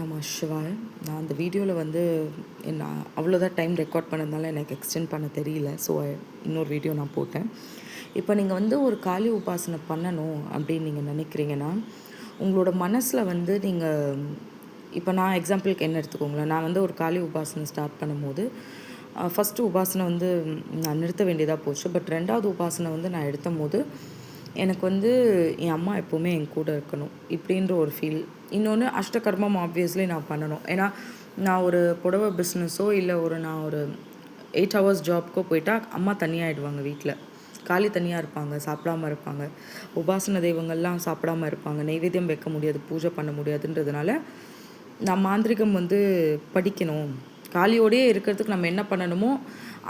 நம சிவாய. நான் அந்த வீடியோவில் வந்து நான் அவ்வளோதான் டைம் ரெக்கார்ட் பண்ணதுனால எனக்கு எக்ஸ்டெண்ட் பண்ண தெரியல. ஸோ இன்னொரு வீடியோ நான் போட்டேன். இப்போ நீங்கள் வந்து ஒரு காளி உபாசனை பண்ணணும் அப்படின்னு நீங்கள் நினைக்கிறீங்கன்னா, உங்களோட மனசில் வந்து நீங்கள் இப்போ நான் எக்ஸாம்பிளுக்கு என்ன எடுத்துக்கோங்களேன். நான் வந்து ஒரு காளி உபாசனை ஸ்டார்ட் பண்ணும்போது ஃபஸ்ட்டு உபாசனை வந்து நான் நிறுத்த வேண்டியதாக போச்சு. பட் 2வது உபாசனை வந்து நான் எடுத்தபோது எனக்கு வந்து என் அம்மா எப்போவுமே என் கூட இருக்கணும் இப்படின்ற ஒரு ஃபீல். இன்னொன்று அஷ்டகர்மம் ஆப்வியஸ்லி நான் பண்ணணும். ஏன்னா நான் ஒரு புடவை பிஸ்னஸோ இல்லை நான் ஒரு 8 ஹவர்ஸ் ஜாப்க்கோ போயிட்டா அம்மா தனியாகிடுவாங்க வீட்டில். காளி தனியாக இருப்பாங்க, சாப்பிடாமல் இருப்பாங்க. உபாசன தெய்வங்கள்லாம் சாப்பிடாமல் இருப்பாங்க. நைவேத்தியம் வைக்க முடியாது, பூஜை பண்ண முடியாதுன்றதுனால நான் மாந்திரிகம் வந்து படிக்கணும். காளியோடையே இருக்கிறதுக்கு நம்ம என்ன பண்ணணுமோ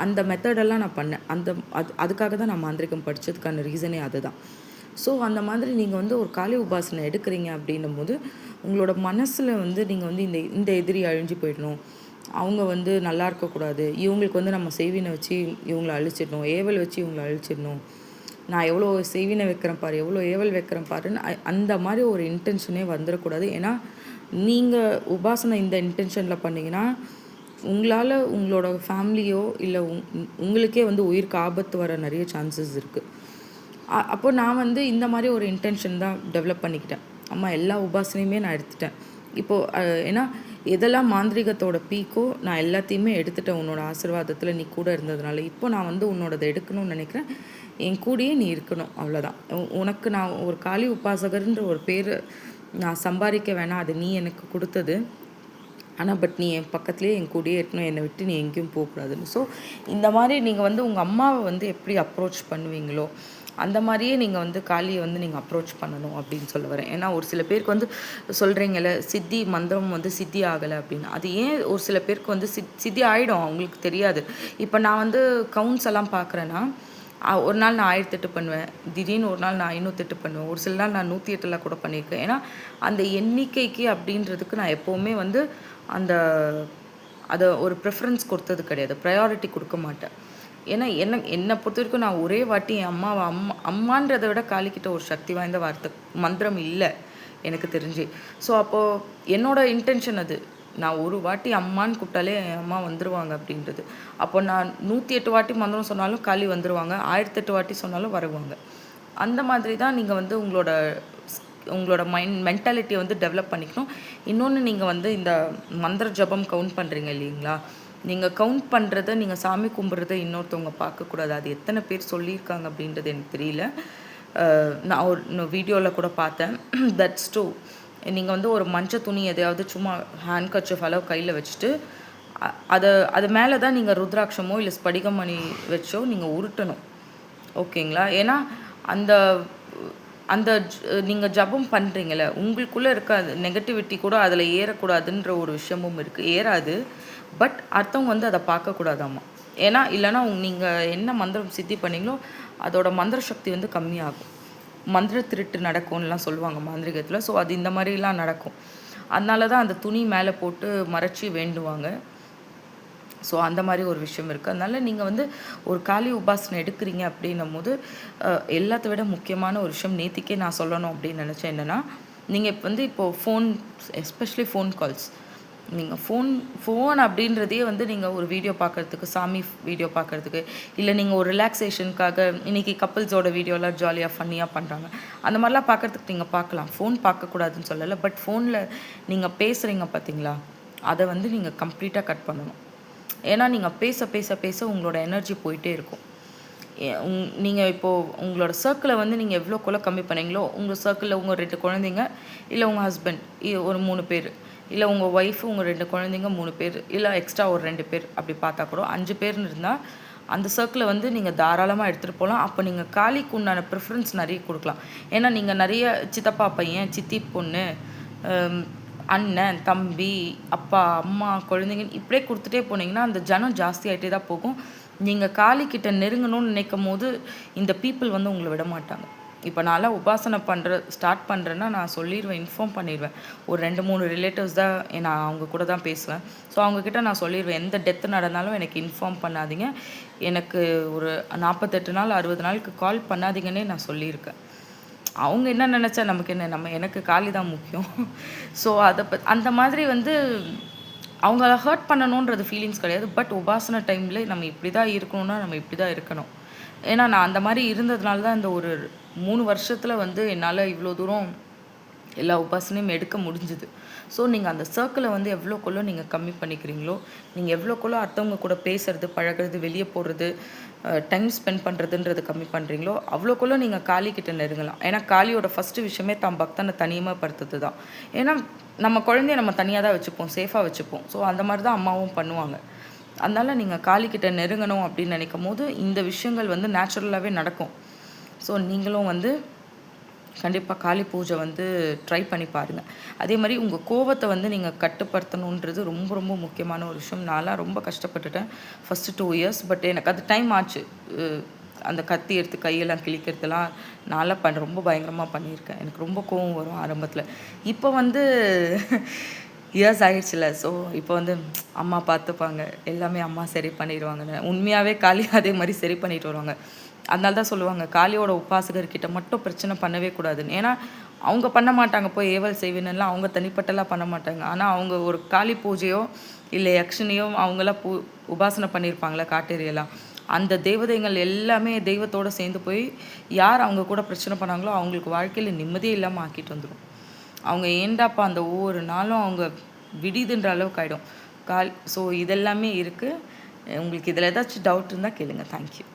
அந்த மெத்தடெல்லாம் நான் பண்ணேன். அதுக்காக தான் நான் மாந்திரிகம் படித்ததுக்கான ரீசனே அதுதான். ஸோ அந்த மாதிரி நீங்கள் வந்து ஒரு காளி உபாசனை எடுக்கிறீங்க அப்படின்னும் போது உங்களோட மனசில் வந்து நீங்கள் வந்து இந்த எதிரி அழிஞ்சு போயிடணும், அவங்க வந்து நல்லா இருக்கக்கூடாது, இவங்களுக்கு வந்து நம்ம செய்வினை வச்சு இவங்களை அழிச்சிடணும், ஏவல் வச்சு இவங்களை அழிச்சிடணும், நான் எவ்வளோ செய்வினை வைக்கிறேன் பாரு, எவ்வளோ ஏவல் வைக்கிறேன் பாருன்னு அந்த மாதிரி ஒரு இன்டென்ஷனே வந்துடக்கூடாது. ஏன்னா நீங்கள் உபாசனை இந்த இன்டென்ஷனில் பண்ணிங்கன்னா உங்களால் உங்களோட ஃபேமிலியோ இல்லை உங்களுக்கே வந்து உயிருக்கு ஆபத்து வர நிறைய சான்சஸ் இருக்குது. அப்போ நான் வந்து இந்த மாதிரி ஒரு இன்டென்ஷன் தான் டெவலப் பண்ணிக்கிட்டேன். அம்மா எல்லா உபாசனையுமே நான் எடுத்துட்டேன். இப்போது ஏன்னா எதெல்லாம் மாந்திரிகத்தோட பீக்கோ நான் எல்லாத்தையுமே எடுத்துட்டேன் உன்னோட ஆசீர்வாதத்தில் நீ கூட இருந்ததுனால. இப்போ நான் வந்து உன்னோடதை எடுக்கணும்னு நினைக்கிறேன், என் கூடயே நீ இருக்கணும், அவ்வளோதான். உனக்கு நான் ஒரு காளி உபாசகர்ன்ற ஒரு பேர் நான் சம்பாதிக்க வேணாம், அது நீ எனக்கு கொடுத்தது. ஆனால் பட் நீ என் பக்கத்துலேயே என் கூடயே இருக்கணும், என்னை விட்டு நீ எங்கேயும் போகக்கூடாதுன்னு. ஸோ இந்த மாதிரி நீங்கள் வந்து உங்கள் அம்மாவை வந்து எப்படி அப்ரோச் பண்ணுவீங்களோ அந்த மாதிரியே நீங்கள் வந்து காளியை வந்து நீங்கள் அப்ரோச் பண்ணணும் அப்படின்னு சொல்ல வரேன். ஏன்னா ஒரு சில பேருக்கு வந்து சொல்கிறீங்கள சித்தி மந்திரம் வந்து சித்தி ஆகலை அப்படின்னு. அது ஏன் ஒரு சில பேருக்கு வந்து சித்தி ஆகிடும், அவங்களுக்கு தெரியாது. இப்போ நான் வந்து கவுண்ட்ஸ் எல்லாம் பார்க்குறேன்னா ஒரு நாள் நான் 1008 பண்ணுவேன், திடீர்னு ஒரு நாள் நான் 508 பண்ணுவேன், ஒரு சில நாள் நான் 108 கூட பண்ணியிருக்கேன். ஏன்னா அந்த எண்ணிக்கைக்கு அப்படின்றதுக்கு நான் எப்போவுமே வந்து அதை ஒரு ப்ரிஃபரன்ஸ் கொடுத்தது கிடையாது, ப்ரையாரிட்டி கொடுக்க மாட்டேன். ஏன்னா என்னை பொறுத்த வரைக்கும் நான் ஒரே வாட்டி என் அம்மான்றதை விட காளிக்கிட்ட ஒரு சக்தி வாய்ந்த வார்த்தை மந்திரம் இல்லை எனக்கு தெரிஞ்சு. ஸோ அப்போது என்னோடய இன்டென்ஷன் அது, நான் ஒரு வாட்டி அம்மான்னு கூப்பிட்டாலே என் அம்மா வந்துடுவாங்க அப்படின்றது. அப்போ நான் 108 வாட்டி மந்திரம் சொன்னாலும் காளி வந்துடுவாங்க, 1008 வாட்டி சொன்னாலும் வருவாங்க. அந்த மாதிரி தான் நீங்கள் வந்து உங்களோட மென்டாலிட்டியை வந்து டெவலப் பண்ணிக்கணும். இன்னொன்று, நீங்கள் வந்து இந்த மந்திர ஜபம் கவுண்ட் பண்ணுறீங்க இல்லைங்களா, நீங்கள் கவுண்ட் பண்ணுறத நீங்கள் சாமி கும்பிட்றத இன்னொருத்தவங்க பார்க்கக்கூடாது. அது எத்தனை பேர் சொல்லியிருக்காங்க அப்படின்றது எனக்கு தெரியல. நான் ஒரு வீடியோவில் கூட பார்த்தேன். That's true. நீங்கள் வந்து ஒரு மஞ்சள் துணி எதையாவது சும்மா ஹேண்ட் கர்ச்சீஃப் அளவு கையில் வச்சுட்டு அது மேலே தான் நீங்கள் ருத்ராட்சமோ இல்லை ஸ்படிகமணி வச்சோ நீங்கள் உருட்டணும், ஓகேங்களா? ஏன்னா அந்த நீங்கள் ஜபம் பண்ணுறீங்கள, உங்களுக்குள்ளே இருக்க நெகட்டிவிட்டி கூட அதில் ஏறக்கூடாதுன்ற ஒரு விஷயமும் இருக்குது. ஏறாது, பட் அடுத்தவங்க வந்து அதை பார்க்கக்கூடாதாம்மா. ஏன்னா இல்லைனா நீங்கள் என்ன மந்திரம் சித்தி பண்ணீங்களோ அதோட மந்திர சக்தி வந்து கம்மியாகும். மந்திர திருட்டு நடக்கும்லாம் சொல்லுவாங்க மாந்திரிகத்தில். ஸோ அது இந்த மாதிரிலாம் நடக்கும். அதனால தான் அந்த துணி மேலே போட்டு மறைச்சி வேண்டுவாங்க. ஸோ அந்த மாதிரி ஒரு விஷயம் இருக்குது. அதனால் நீங்கள் வந்து ஒரு காளி உபாசனை எடுக்கிறீங்க அப்படின்னும் போது எல்லாத்த விட முக்கியமான ஒரு விஷயம் நேத்திக்கே நான் சொல்லணும் அப்படின்னு நினச்சேன். என்னென்னா, நீங்கள் வந்து இப்போது ஃபோன், எஸ்பெஷலி ஃபோன் கால்ஸ், நீங்கள் ஃபோன் அப்படின்றதே வந்து நீங்கள் ஒரு வீடியோ பார்க்குறதுக்கு, சாமி வீடியோ பார்க்குறதுக்கு, இல்லை நீங்கள் ஒரு ரிலாக்ஸேஷனுக்காக இன்றைக்கி கப்புள்ஸோட வீடியோலாம் ஜாலியாக ஃபன்னியாக பண்ணுறாங்க, அந்த மாதிரிலாம் பார்க்குறதுக்கு நீங்கள் பார்க்கலாம். ஃபோன் பார்க்கக்கூடாதுன்னு சொல்லலை. பட் ஃபோனில் நீங்கள் பேசுகிறீங்க பார்த்தீங்களா, அதை வந்து நீங்கள் கம்ப்ளீட்டாக கட் பண்ணணும். ஏன்னா நீங்கள் பேச பேச பேச உங்களோட எனர்ஜி போயிட்டே இருக்கும். நீங்கள் இப்போது உங்களோட சர்க்கிளை வந்து நீங்கள் எவ்வளோக்குள்ள கம்மி பண்ணீங்களோ, உங்கள் சர்க்கிளில் உங்கள் 2 குழந்தைங்க, இல்லை உங்கள் ஹஸ்பண்ட் ஒரு 3 பேர், இல்லை உங்கள் ஒய்ஃபு உங்கள் 2 குழந்தைங்க 3 பேர், இல்லை எக்ஸ்ட்ரா ஒரு 2 பேர், அப்படி பார்த்தா கூட 5 பேர்னு இருந்தால் அந்த சர்க்கிளை வந்து நீங்கள் தாராளமாக எடுத்துகிட்டு போகலாம். அப்போ நீங்கள் காளிக்கு உண்டான ப்ரிஃபரன்ஸ் நிறைய கொடுக்கலாம். ஏன்னா நீங்கள் நிறைய சித்தப்பா பையன், சித்தி பொண்ணு, அண்ணன், தம்பி, அப்பா, அம்மா, குழந்தைங்க இப்படியே கொடுத்துட்டே போனீங்கன்னா அந்த ஜனம் ஜாஸ்தி ஆகிட்டே தான் போகும். நீங்கள் காளிக்கிட்ட நெருங்கணும்னு நினைக்கும் போது இந்த பீப்புள் வந்து உங்களை விட மாட்டாங்க. இப்போ நான்லாம் உபாசனை ஸ்டார்ட் பண்ணுறேன்னா நான் சொல்லிடுவேன், இன்ஃபார்ம் பண்ணிடுவேன். ஒரு 2-3 ரிலேட்டிவ்ஸ் தான் நான் அவங்க கூட தான் பேசுவேன். ஸோ அவங்கக்கிட்ட நான் சொல்லிடுவேன், எந்த டெத்து நடந்தாலும் எனக்கு இன்ஃபார்ம் பண்ணாதீங்க, எனக்கு ஒரு 48 நாள் 60 நாளுக்கு கால் பண்ணாதீங்கன்னே நான் சொல்லியிருக்கேன். அவங்க என்ன நினச்சா நமக்கு என்ன, எனக்கு காளி தான் முக்கியம். ஸோ அந்த மாதிரி வந்து அவங்கள ஹர்ட் பண்ணணுன்றது ஃபீலிங்ஸ் கிடையாது. பட் உபாசனா டைமில் நம்ம இப்படி தான் இருக்கணும்னா நம்ம இப்படி தான் இருக்கணும். ஏன்னா நான் அந்த மாதிரி இருந்ததுனால தான் இந்த ஒரு 3 வருஷத்தில் வந்து என்னால் இவ்வளோ தூரம் எல்லா உபாசனையும் எடுக்க முடிஞ்சுது. ஸோ நீங்கள் அந்த சர்க்கிளை வந்து எவ்வளோக்குள்ளோ நீங்கள் கம்மி பண்ணிக்கிறீங்களோ, நீங்கள் எவ்வளோக்குள்ளோ அடுத்தவங்க கூட பேசுறது, பழகிறது, வெளியே போகிறது, டைம் ஸ்பெண்ட் பண்ணுறதுன்றது கம்மி பண்ணுறீங்களோ, அவ்வளோக்குள்ளோ நீங்கள் காளிக்கிட்ட நெருங்கலாம். ஏன்னா காளியோட ஃபஸ்ட்டு விஷயமே தான் பக்தனை தனிமைப்படுத்துறது தான். ஏன்னா நம்ம குழந்தைய நம்ம தனியாக தான் வச்சுப்போம், சேஃபாக வச்சுப்போம். ஸோ அந்த மாதிரி தான் அம்மாவும் பண்ணுவாங்க. அதனால் நீங்கள் காளிக்கிட்ட நெருங்கணும் அப்படின்னு நினைக்கும் போது இந்த விஷயங்கள் வந்து நேச்சுரலாகவே நடக்கும். ஸோ நீங்களும் வந்து கண்டிப்பாக காளி பூஜை வந்து ட்ரை பண்ணி பாருங்கள். அதே மாதிரி உங்கள் கோபத்தை வந்து நீங்கள் கட்டுப்படுத்தணுன்றது ரொம்ப ரொம்ப முக்கியமான ஒரு விஷயம். நான்லாம் ரொம்ப கஷ்டப்பட்டுட்டேன் ஃபஸ்ட்டு 2 இயர்ஸ். பட் எனக்கு அது டைம் ஆச்சு. அந்த கத்தி எடுத்து கையெல்லாம் கிழிக்கிறதுலாம் நான்லாம் ரொம்ப பயங்கரமாக பண்ணியிருக்கேன். எனக்கு ரொம்ப கோவம் வரும் ஆரம்பத்தில். இப்போ வந்து இயர்ஸ் ஆகிடுச்சுல. ஸோ இப்போ வந்து அம்மா பார்த்துப்பாங்க, எல்லாமே அம்மா சரி பண்ணிடுவாங்கன்னு. உண்மையாகவே காளி அதே மாதிரி சரி பண்ணிட்டு வருவாங்க. அதனால தான் சொல்லுவாங்க, காளியோட உபாசகர்கிட்ட மட்டும் பிரச்சனை பண்ணவே கூடாதுன்னு. ஏன்னா அவங்க பண்ண மாட்டாங்க, போய் ஏவல் செய்வினெல்லாம் அவங்க தனிப்பட்டெல்லாம் பண்ண மாட்டாங்க. ஆனால் அவங்க ஒரு காளி பூஜையோ இல்லை யக்ஷனையோ அவங்களாம் உபாசனை பண்ணியிருப்பாங்களே காட்டேரியெல்லாம், அந்த தேவதைகள் எல்லாமே தெய்வத்தோடு சேர்ந்து போய் யார் அவங்க கூட பிரச்சனை பண்ணாங்களோ அவங்களுக்கு வாழ்க்கையில் நிம்மதியே இல்லாமல் ஆக்கிட்டு வந்துடும். அவங்க ஏண்டாப்பா அந்த ஒவ்வொரு நாளும் அவங்க விடிதுன்ற அளவுக்கு ஆகிடும். ஸோ இதெல்லாமே இருக்குது. உங்களுக்கு இதில் ஏதாச்சும் டவுட் இருந்தால் கேளுங்கள். தேங்க்யூ.